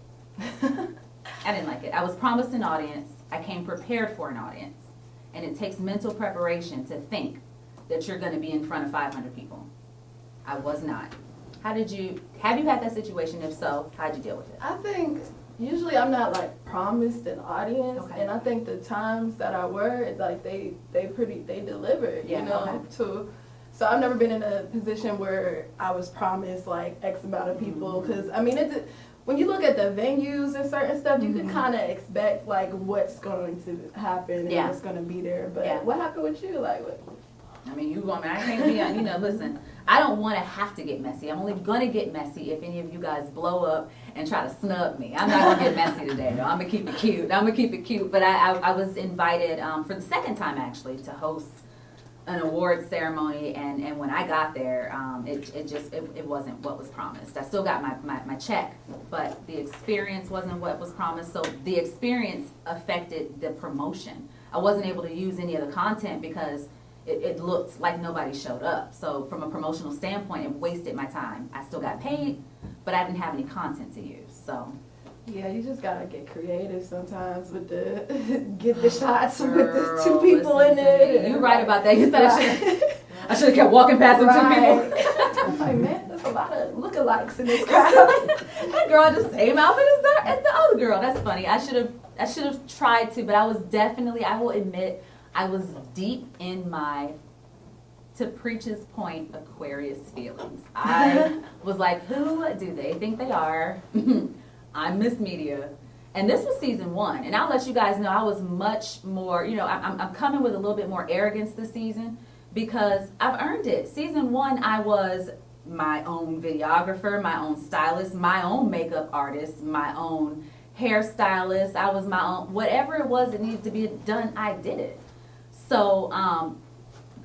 I didn't like it. I was promised an audience. I came prepared for an audience, and it takes mental preparation to think that you're going to be in front of 500 people. I was not. Have you had that situation? If so, how'd you deal with it? I think usually I'm not like promised an audience, and I think the times that I were, like they delivered, So I've never been in a position where I was promised like X amount of people, because I mean when you look at the venues and certain stuff, you can kind of expect like what's going to happen and what's going to be there. But what happened with you? Like what? I mean, I can't be, listen, I don't want to have to get messy. I'm only going to get messy if any of you guys blow up and try to snub me. I'm not going to get messy today, though. I'm going to keep it cute. But I was invited for the second time, actually, to host an awards ceremony. And when I got there, it wasn't what was promised. I still got my check, but the experience wasn't what was promised. So the experience affected the promotion. I wasn't able to use any of the content because it looked like nobody showed up. So from a promotional standpoint, it wasted my time. I still got paid, but I didn't have any content to use. So Yeah, you just gotta get creative sometimes with the get the shots with the two people in it. You're right about that. You said I should have kept walking past them two people. I was like, man, there's a lot of lookalikes in this crowd. That girl had the same outfit as the other girl. That's funny. I should have tried to, but I was definitely, I will admit, I was deep in my, to Preach's point, Aquarius feelings. I was like, who do they think they are? I'm MsMedia. And this was season 1. And I'll let you guys know I was much more, I'm coming with a little bit more arrogance this season because I've earned it. Season 1, I was my own videographer, my own stylist, my own makeup artist, my own hairstylist. I was my own, whatever it was that needed to be done, I did it. So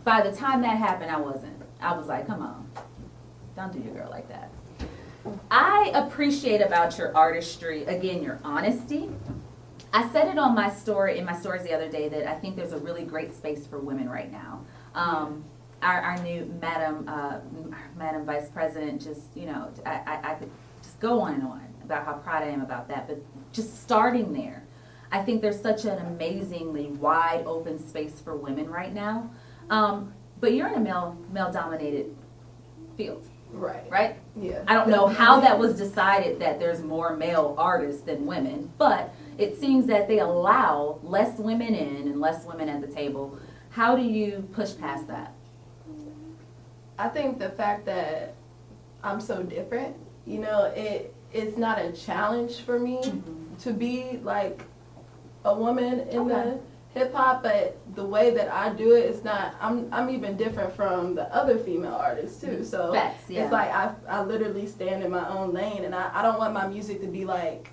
by the time that happened, I wasn't. I was like, come on, don't do your girl like that. I appreciate about your artistry, again, your honesty. I said it on my story, in my stories the other day, that I think there's a really great space for women right now. Our new Madam Vice President, just, I could just go on and on about how proud I am about that, but just starting there, I think there's such an amazingly wide open space for women right now. But you're in a male-dominated field. Right? Yeah. I don't know how that was decided that there's more male artists than women, but it seems that they allow less women in and less women at the table. How do you push past that? I think the fact that I'm so different, it's not a challenge for me to be like a woman in the hip hop, but the way that I do it is not. I'm even different from the other female artists too. So it's like I literally stand in my own lane, and I don't want my music to be like,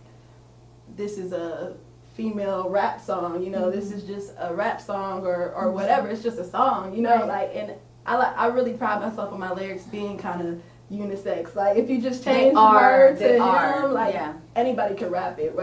this is a female rap song, this is just a rap song or whatever. It's just a song, and I really pride myself on my lyrics being kind of unisex. Like if you just change the word to him, anybody can rap it.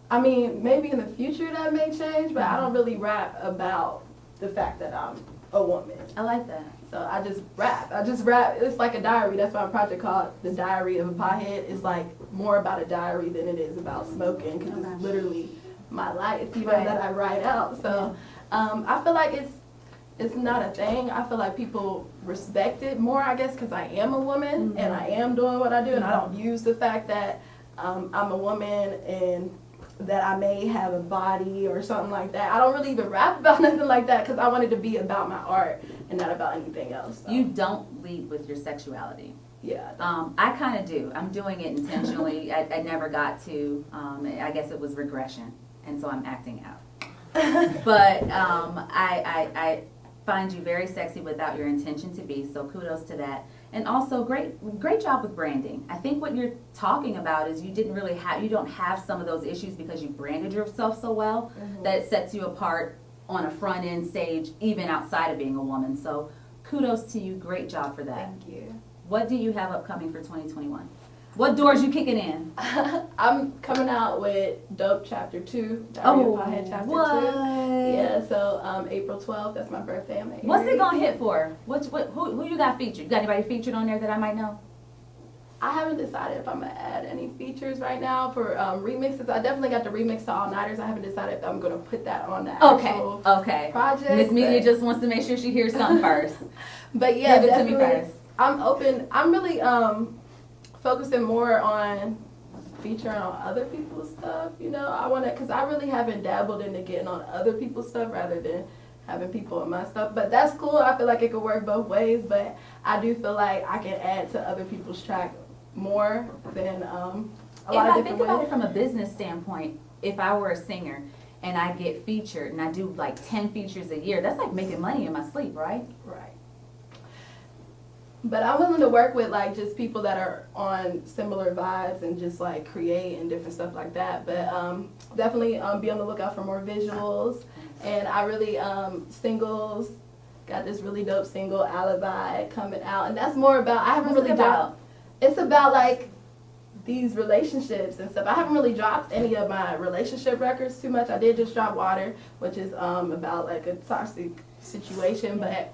I mean, maybe in the future that may change, but I don't really rap about the fact that I'm a woman. I like that. So I just rap. It's like a diary. That's why my project called The Diary of a Pothead. It's like more about a diary than it is about smoking, because it's literally my life, that I write out. So I feel like it's not a thing. I feel like people respect it more, I guess, because I am a woman and I am doing what I do, and I don't use the fact that I'm a woman and that I may have a body or something like that. I don't really even rap about nothing like that because I wanted to be about my art and not about anything else. So. You don't lead with your sexuality. Yeah. I kind of do. I'm doing it intentionally. I never got to. I guess it was regression, and so I'm acting out. But I find you very sexy without your intention to be, so kudos to that. And also great job with branding. I think what you're talking about is you don't have some of those issues because you branded yourself so well that it sets you apart on a front end stage, even outside of being a woman. So kudos to you. Great job for that. Thank you. What do you have upcoming for 2021? What doors you kicking in? I'm coming out with Dope Chapter 2. Diary of a Pothead Chapter 2. Yeah, so April 12th, that's my birthday. What's it gonna hit for? Who you got featured? You got anybody featured on there that I might know? I haven't decided if I'm gonna add any features right now for remixes. I definitely got the remix to All Nighters. I haven't decided if I'm gonna put that on the actual project. MsMedia just wants to make sure she hears something first. But yeah, give it to me first. I'm open. I'm really focusing more on featuring on other people's stuff. I want to, because I really haven't dabbled into getting on other people's stuff rather than having people on my stuff. But that's cool. I feel like it could work both ways. But I do feel like I can add to other people's track more than a lot of different ways. If I think about it from a business standpoint, if I were a singer and I get featured and I do like 10 features a year, that's like making money in my sleep, right? Right. But I'm willing to work with like just people that are on similar vibes and just like create and different stuff like that. But definitely be on the lookout for more visuals. And I really singles, got this really dope single, Alibi, coming out. And that's more about, I haven't really dropped. It's about like these relationships and stuff. I haven't really dropped any of my relationship records too much. I did just drop Water, which is about like a toxic situation, but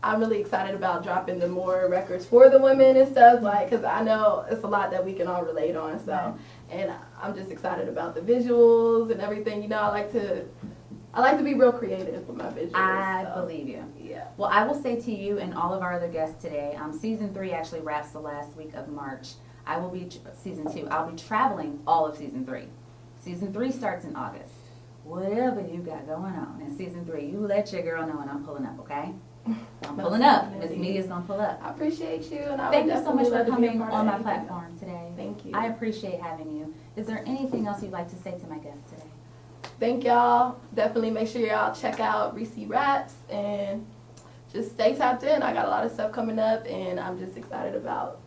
I'm really excited about dropping the more records for the women and stuff, like, because I know it's a lot that we can all relate on. So, and I'm just excited about the visuals and everything. You know, I like to be real creative with my visuals. I believe you. Yeah. Well, I will say to you and all of our other guests today, season 3 actually wraps the last week of March. I will be season 2. I'll be traveling all of season 3. Season 3 starts in August. Whatever you got going on in season 3, you let your girl know and I'm pulling up, okay? I'm pulling up. MsMedia's gonna pull up. I appreciate you, and Thank you so much for coming on my anything. platform today. Thank you. I appreciate having you. Is there anything else you'd like to say to my guests today? Thank y'all. Definitely make sure y'all check out Reece Raps and just stay tapped in. I got a lot of stuff coming up, and I'm just excited about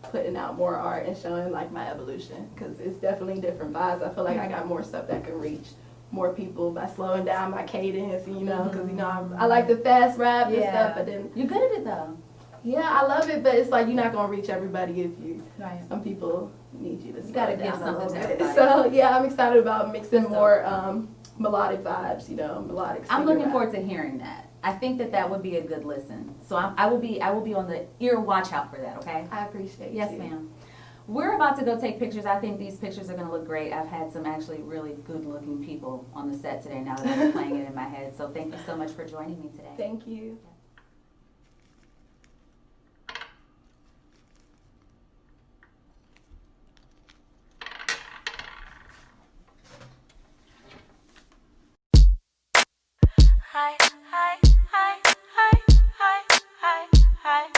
putting out more art and showing like my evolution, because it's definitely different vibes. I feel like I got more stuff that can reach more people by slowing down my cadence, you know, because, you know, I like the fast rap and stuff, but then... You're good at it, though. Yeah, I love it, but it's like you're not going to reach everybody if you... Right. Some people need you to slow gotta it down give a something little to bit. everybody. So, yeah, I'm excited about mixing more melodic vibes, you know, melodic I'm singer looking rap. forward to hearing that. I think that would be a good listen. So I will be on the ear watch out for that, okay? I appreciate Yes, you. ma'am. We're about to go take pictures. I think these pictures are going to look great. I've had some actually really good-looking people on the set today now that I'm playing it in my head. So thank you so much for joining me today. Thank you. Hi, hi, hi, hi, hi, hi, hi, hi,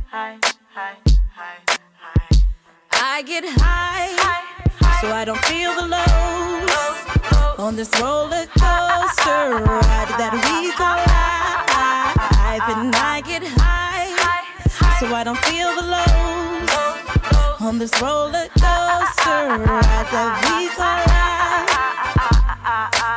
hi, hi, hi, hi. I get high, so I don't feel the lows on this roller coaster ride that we call life. And I get high, so I don't feel the lows on this roller coaster ride that we call life.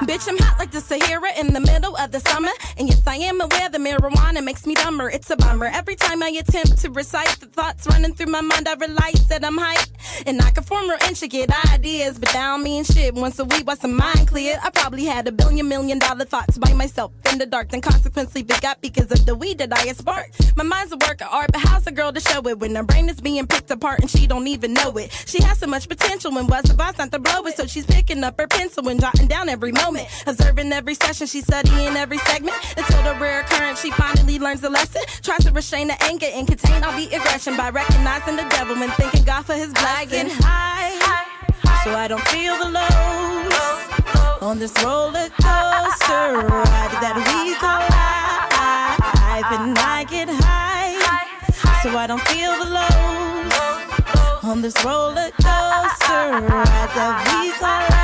Bitch, I'm hot like the Sahara in the middle of the summer. And yes, I am aware the marijuana makes me dumber. It's a bummer. Every time I attempt to recite the thoughts running through my mind, I realize that I'm hype. And I can form real intricate ideas, but that don't mean shit. Once a week, once my mind cleared, I probably had $1 billion thoughts by myself in the dark. Then consequently begot because of the weed that I had sparked. My mind's a work of art, but how's a girl to show it when her brain is being picked apart and she don't even know it? She has so much potential and was about not to blow it, so she's picking up her pencil and jotting down every moment. Observing every session, she's studying every segment until the rare occurrence she finally learns the lesson. Tries to restrain the anger and contain all the aggression by recognizing the devil and thanking God for his blessing. I get high, so I don't feel the lows on this roller coaster ride that we call life. And I get high, so I don't feel the lows on this roller coaster ride that we call life.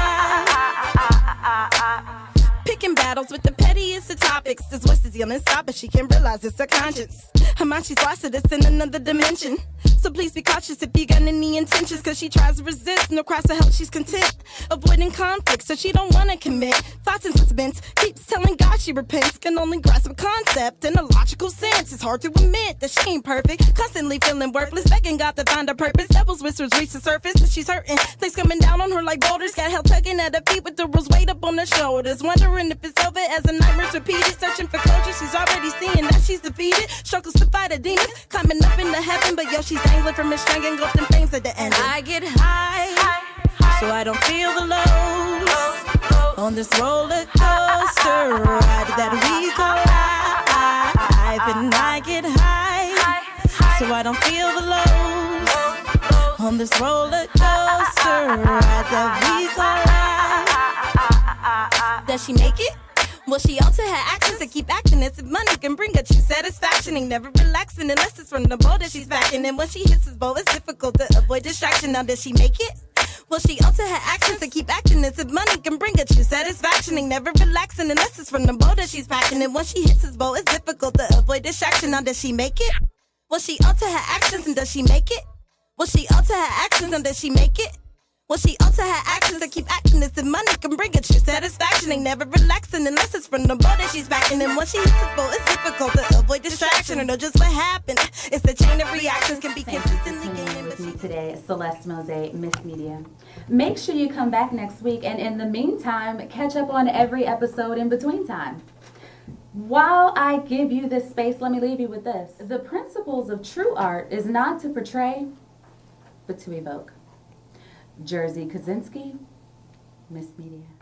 Picking battles with the pettiest of topics. This voice is yelling stop, but she can't realize it's her conscience. Her mind, she's lost it, it's in another dimension. So please be cautious if you got any intentions, cause she tries to resist, no cries for help, she's content. Avoiding conflict, so she don't wanna commit. Thoughts in suspense, keeps telling God she repents. Can only grasp a concept in a logical sense. It's hard to admit that she ain't perfect. Constantly feeling worthless, begging God to find her purpose. Devil's whispers reach the surface, and she's hurting. Things coming down on her like boulders. Got hell tugging at her feet with the rules weight up on her shoulders. Wondering if it's over as the nightmare's repeated. Searching for closure, she's already seeing that she's defeated. Struggles to fight her demons, climbing up into heaven, but yo, she's dangling from a string and engulfed in flames at the end. I get high, so I don't feel the lows on this roller coaster ride that we call life. And I get high, so I don't feel the lows on this roller coaster ride that we call life. Does she make it? Will she alter her actions to keep acting as if money can bring her true satisfaction? Ain't never relaxing unless it's from the bowl that she's backing. And when she hits his bowl, it's difficult to avoid distraction. Now does she make it? Will she alter her actions to keep acting as if money can bring her true satisfaction? Ain't never relaxing unless it's from the bowl that she's packing. And when she hits his bowl, it's difficult to avoid distraction. Now does she make it? Will she alter her actions and does she make it? Will she alter her actions and does she make it? Will she alter her actions to keep acting as if money can bring her true satisfaction? Ain't never relaxing unless it's from the bowl that she's backing. And when she hits the bowl, it's difficult to avoid distraction. Or know just what happened. It's the chain of reactions can be consistently gaining. With me today, Celeste Mose, MsMedia. Make sure you come back next week, and in the meantime, catch up on every episode in between time. While I give you this space, let me leave you with this. The principles of true art is not to portray, but to evoke. Jersey Kaczynski, MsMedia.